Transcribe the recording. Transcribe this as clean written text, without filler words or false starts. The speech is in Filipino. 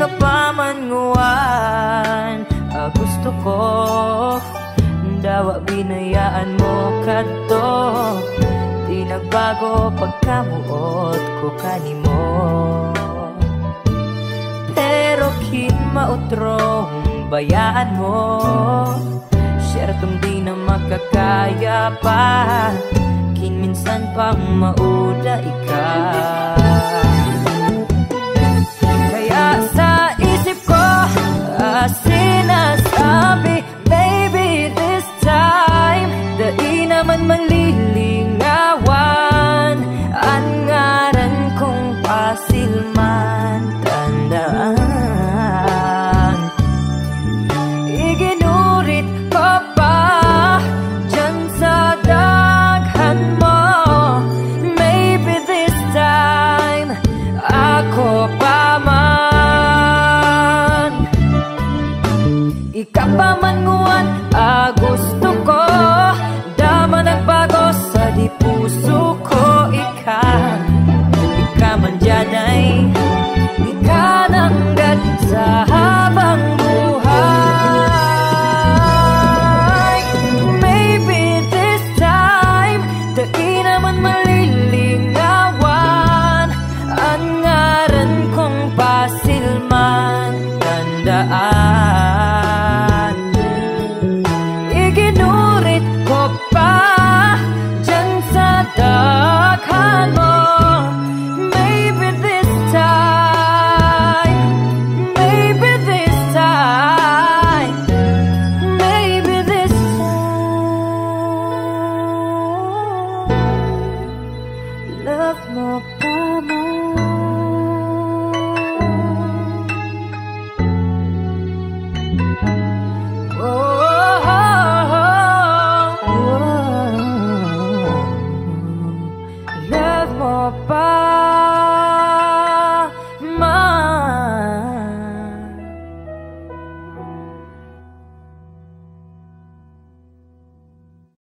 ka pa man nguwan. Gusto ko dawa binayaan mo kadto. Di nagbago pagkamuot ko kanimo. Pero kin mautrong bayaan mo, syertong di na makakaya pa. Kin minsan pang mauda ika. Kaya sa isip ko sinasabi, baby this time di naman malilingawan. Ang ngaran kong pasilman tandaan. Iginurit ko pa dyan sa daghan mo. Maybe this time ako pa man. Ika pa man nguwan, gusto ko dama nagbago sa di puso ko. Ika man dyanay, ika nanggad sa habang buhay. Maybe this time di naman malilingawan. Ang ngaran kong pasilman tandaan. Iginurit ko pa dyan sa daghan mo. Maybe this time, maybe this time, maybe this time. Love mo pa man. Love mo pa